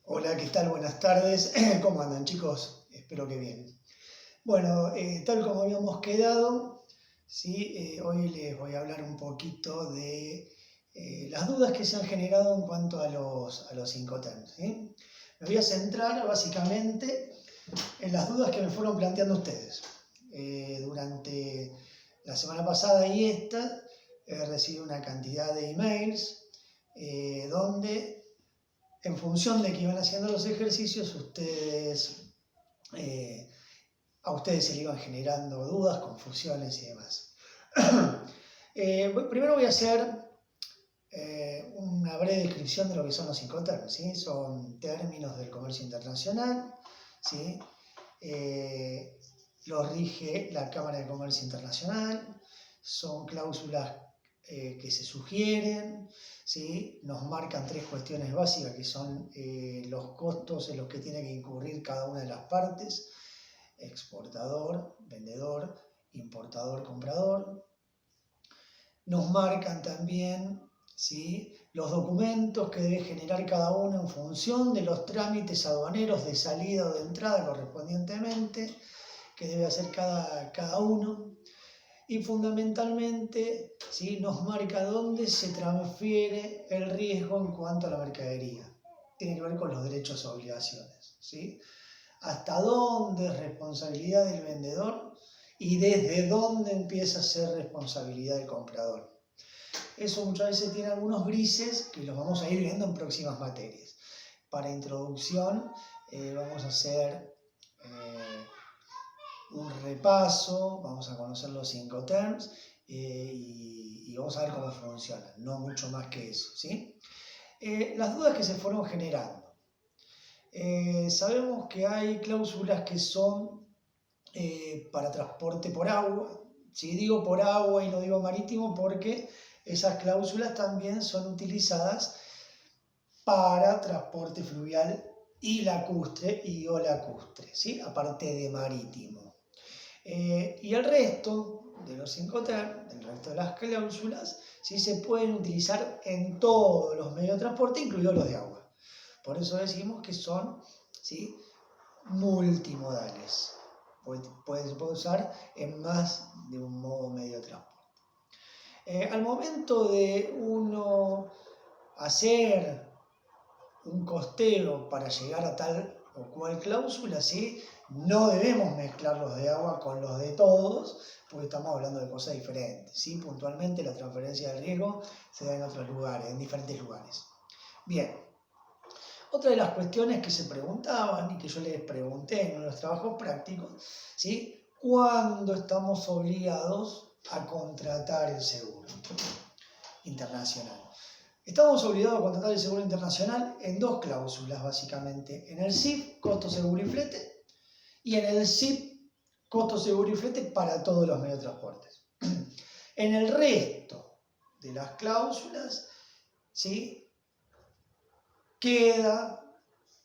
Hola, ¿qué tal? Buenas tardes. ¿Cómo andan, chicos? Espero que bien. Bueno, tal como habíamos quedado, ¿sí? Hoy les voy a hablar un poquito de las dudas que se han generado en cuanto a los Incoterms, ¿sí? Me voy a centrar básicamente en las dudas que me fueron planteando ustedes. Durante la semana pasada y esta, he recibido una cantidad de emails donde en función de que iban haciendo los ejercicios, a ustedes se le iban generando dudas, confusiones y demás. Primero voy a hacer una breve descripción de lo que son los Incoterms, ¿sí? Son términos del comercio internacional, ¿sí? Los rige la Cámara de Comercio Internacional, son cláusulas que se sugieren, ¿sí? Nos marcan tres cuestiones básicas que son los costos en los que tiene que incurrir cada una de las partes: exportador, vendedor, importador, comprador. Nos marcan también, ¿sí?, los documentos que debe generar cada uno en función de los trámites aduaneros de salida o de entrada correspondientemente, que debe hacer cada uno. Y fundamentalmente, ¿sí?, nos marca dónde se transfiere el riesgo en cuanto a la mercadería. Tiene que ver con los derechos o obligaciones, ¿sí? Hasta dónde es responsabilidad del vendedor y desde dónde empieza a ser responsabilidad del comprador. Eso muchas veces tiene algunos grises que los vamos a ir viendo en próximas materias. Para introducción vamos a hacer un repaso, vamos a conocer los Incoterms y vamos a ver cómo funcionan, no mucho más que eso, ¿sí? Las dudas que se fueron generando. Sabemos que hay cláusulas que son para transporte por agua, ¿sí? Digo por agua y no digo marítimo porque esas cláusulas también son utilizadas para transporte fluvial y lacustre o lacustre, ¿sí? Aparte de marítimo. Y el resto de los Incoterms, el resto de las cláusulas, ¿sí?, se pueden utilizar en todos los medios de transporte, incluidos los de agua. Por eso decimos que son, ¿sí?, multimodales. Se puede usar en más de un modo medio de transporte. Al momento de uno hacer un costeo para llegar a tal o cual cláusula, ¿sí?, no debemos mezclar los de agua con los de todos, porque estamos hablando de cosas diferentes, ¿sí? Puntualmente la transferencia del riesgo se da en otros lugares, en diferentes lugares. Bien, otra de las cuestiones que se preguntaban y que yo les pregunté en los trabajos prácticos, ¿sí?, ¿cuándo estamos obligados a contratar el seguro internacional? Estamos obligados a contratar el seguro internacional en dos cláusulas, básicamente. En el SIF, costo, seguro y flete, y en el SIP, costo, seguro y flete para todos los medios de transporte. En el resto de las cláusulas, ¿sí?, queda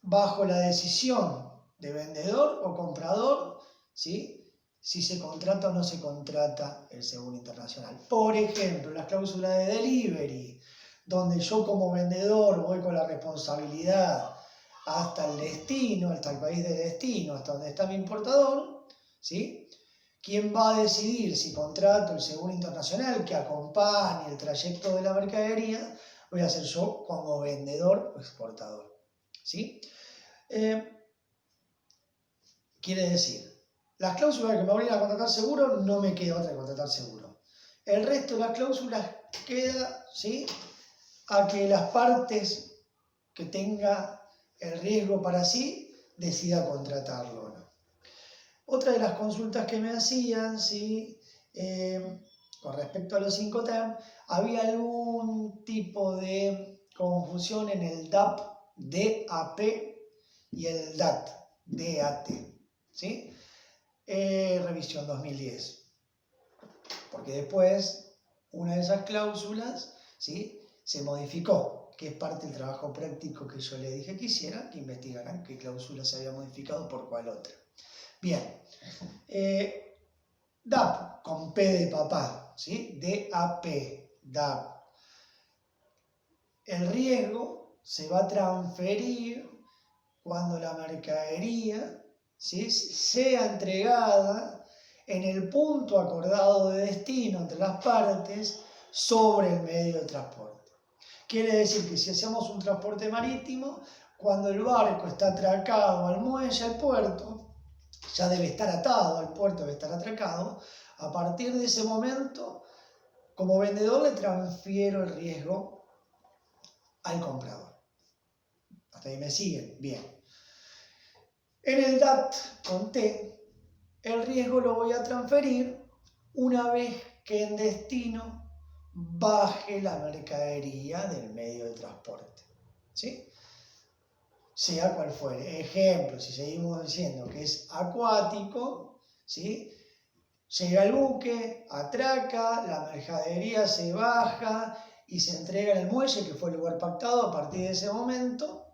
bajo la decisión de vendedor o comprador, ¿sí?, si se contrata o no se contrata el seguro internacional. Por ejemplo, las cláusulas de delivery, donde yo como vendedor voy con la responsabilidad hasta el destino, hasta el país de destino, hasta donde está mi importador, ¿sí? ¿Quién va a decidir si contrato el seguro internacional que acompañe el trayecto de la mercadería? Voy a ser yo como vendedor o exportador, ¿sí? Quiere decir, las cláusulas que me obligan a contratar seguro, no me queda otra que contratar seguro. El resto de las cláusulas queda, ¿sí?, a que las partes que tenga el riesgo para sí decida contratarlo o no. Otra de las consultas que me hacían, ¿sí?, con respecto a los Incoterms, había algún tipo de confusión en el DAP, DAP y el DAT, DAT, ¿sí? Revisión 2010. Porque después una de esas cláusulas, ¿sí?, se modificó, que es parte del trabajo práctico que yo le dije que hicieran, que investigaran qué cláusula se había modificado por cuál otra. Bien, DAP con P de papá, ¿sí? DAP, DAP. El riesgo se va a transferir, cuando la mercadería, ¿sí?, sea entregada en el punto acordado de destino entre las partes sobre el medio de transporte. Quiere decir que si hacemos un transporte marítimo, cuando el barco está atracado al muelle, al puerto, ya debe estar atado al puerto, debe estar atracado. A partir de ese momento, como vendedor le transfiero el riesgo al comprador. ¿Hasta ahí me siguen? Bien. En el DAT con T, el riesgo lo voy a transferir una vez que en destino baje la mercadería del medio de transporte, ¿sí? Sea cual fuere. Ejemplo, si seguimos diciendo que es acuático, ¿sí?, llega el buque, atraca, la mercadería se baja y se entrega en el muelle, que fue el lugar pactado. A partir de ese momento,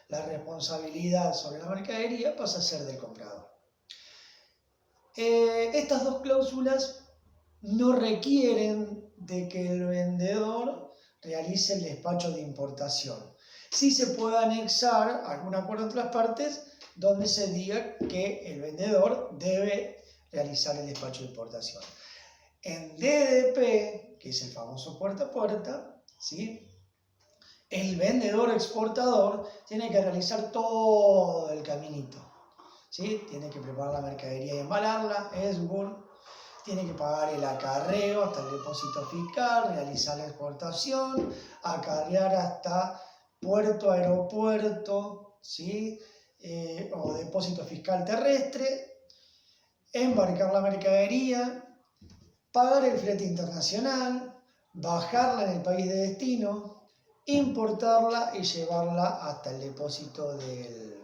la responsabilidad sobre la mercadería pasa a ser del comprador. Estas dos cláusulas no requieren de que el vendedor realice el despacho de importación. Sí se puede anexar algún acuerdo entre las partes donde se diga que el vendedor debe realizar el despacho de importación. En DDP, que es el famoso puerta a puerta, ¿sí?, el vendedor exportador tiene que realizar todo el caminito, ¿sí? Tiene que preparar la mercadería y embalarla, tiene que pagar el acarreo hasta el depósito fiscal, realizar la exportación, acarrear hasta puerto, aeropuerto, ¿sí?, o depósito fiscal terrestre, embarcar la mercadería, pagar el flete internacional, bajarla en el país de destino, importarla y llevarla hasta el depósito del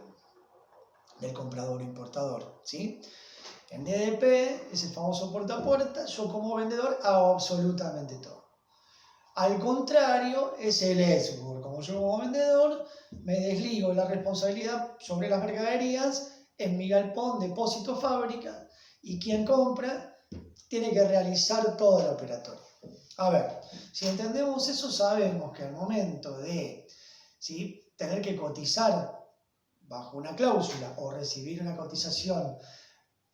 comprador o importador, ¿sí? En DDP es el famoso puerta a puerta. Yo como vendedor hago absolutamente todo. Al contrario, es el escort. Como yo como vendedor me desligo la responsabilidad sobre las mercaderías en mi galpón, depósito, fábrica, y quien compra tiene que realizar toda la operatoria. A ver, si entendemos eso, sabemos que al momento de, ¿sí?, tener que cotizar bajo una cláusula o recibir una cotización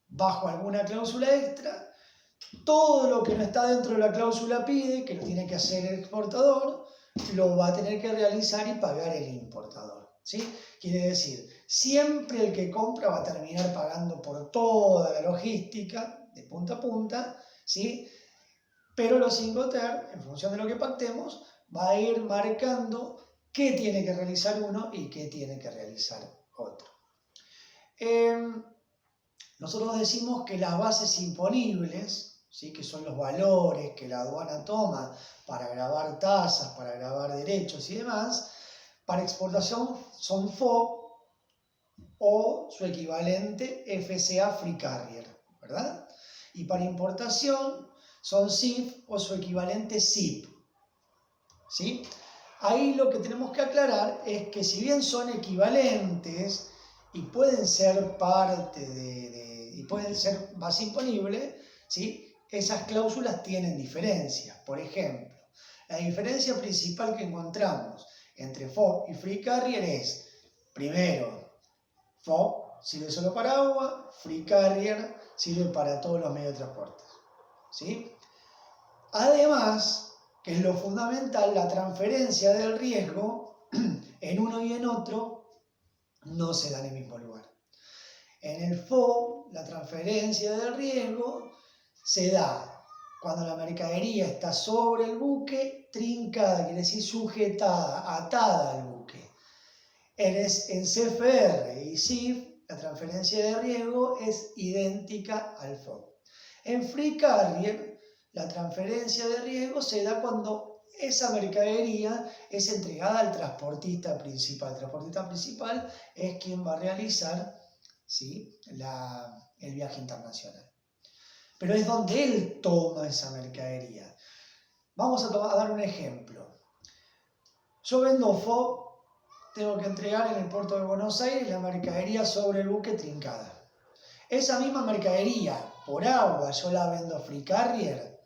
bajo alguna cláusula extra, todo lo que no está dentro de la cláusula PIDE, que lo tiene que hacer el exportador, lo va a tener que realizar y pagar el importador, ¿sí? Quiere decir, siempre el que compra va a terminar pagando por toda la logística de punta a punta, ¿sí? Pero los Incoterm, en función de lo que pactemos, va a ir marcando qué tiene que realizar uno y qué tiene que realizar otro. Nosotros decimos que las bases imponibles, ¿sí?, que son los valores que la aduana toma para gravar tasas, para gravar derechos y demás, para exportación son FOB o su equivalente FCA Free Carrier, ¿verdad? Y para importación son CIF o su equivalente CIP, ¿sí? Ahí lo que tenemos que aclarar es que si bien son equivalentes y pueden ser parte y pueden ser base imponible, ¿sí?, esas cláusulas tienen diferencias. Por ejemplo, la diferencia principal que encontramos entre FOB y Free Carrier es, primero, FOB sirve solo para agua, Free Carrier sirve para todos los medios de transporte, ¿sí? Además, que es lo fundamental, la transferencia del riesgo en uno y en otro no se da en el mismo lugar. En el FOB, la transferencia del riesgo se da cuando la mercadería está sobre el buque, trincada, quiere decir sujetada, atada al buque. En CFR y CIF, la transferencia de riesgo es idéntica al FOB. En Free Carrier, la transferencia de riesgo se da cuando esa mercadería es entregada al transportista principal. El transportista principal es quien va a realizar, ¿sí?, el viaje internacional. Pero es donde él toma esa mercadería. Vamos a dar un ejemplo. Yo vendo FOB, tengo que entregar en el puerto de Buenos Aires la mercadería sobre el buque trincada. Esa misma mercadería, por agua, yo la vendo Free Carrier,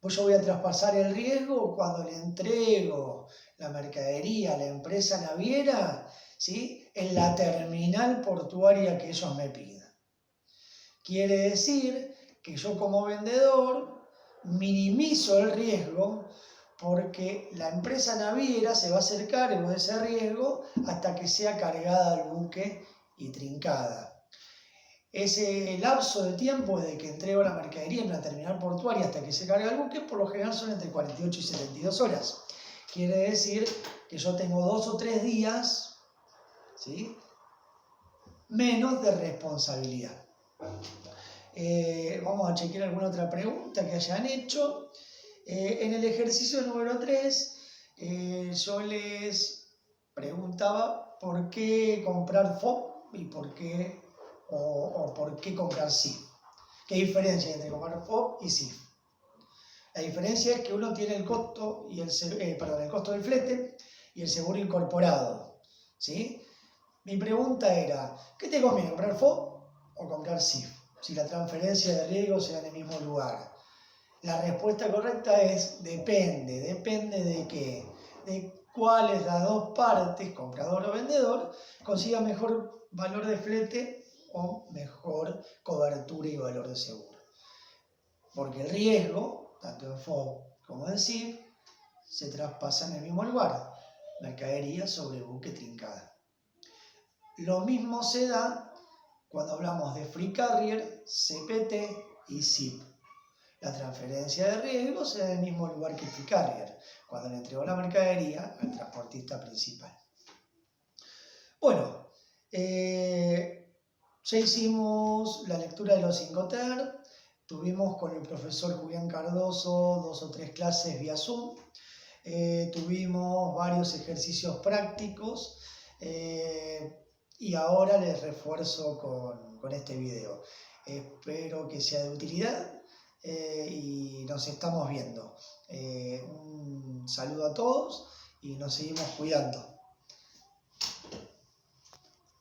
pues yo voy a traspasar el riesgo cuando le entrego la mercadería a la empresa naviera. ¿sí? En la terminal portuaria que ellos me pidan. Quiere decir que yo como vendedor minimizo el riesgo porque la empresa naviera se va a hacer cargo de ese riesgo hasta que sea cargada al buque y trincada. Ese lapso de tiempo desde que entrego la mercadería en una terminal portuaria hasta que se carga el buque, por lo general son entre 48 y 72 horas. Quiere decir que yo tengo 2 o 3 días, ¿sí?, menos de responsabilidad. Vamos a chequear alguna otra pregunta que hayan hecho. En el ejercicio número 3, yo les preguntaba por qué comprar FOB y por qué comprar SIF. ¿Qué diferencia hay entre comprar FOB y SIF? La diferencia es que uno tiene el costo, el costo del flete y el seguro incorporado, ¿sí? Mi pregunta era, ¿qué te conviene, comprar FOB o comprar SIF? Si la transferencia de riesgo se da en el mismo lugar. La respuesta correcta es depende. ¿Depende de qué? De cuáles las dos partes, comprador o vendedor, consigan mejor valor de flete o mejor cobertura y valor de seguro. Porque el riesgo, tanto en FOB como en SIF, se traspasa en el mismo lugar. Mercadería sobre buque trincada. Lo mismo se da cuando hablamos de Free Carrier, CPT y SIP. La transferencia de riesgo se da en el mismo lugar que el Free Carrier, cuando le entregó la mercadería al transportista principal. Bueno, ya hicimos la lectura de los 5 TER, tuvimos con el profesor Julián Cardoso 2 o 3 clases vía Zoom, tuvimos varios ejercicios prácticos y ahora les refuerzo con este video. Espero que sea de utilidad y nos estamos viendo. Un saludo a todos y nos seguimos cuidando.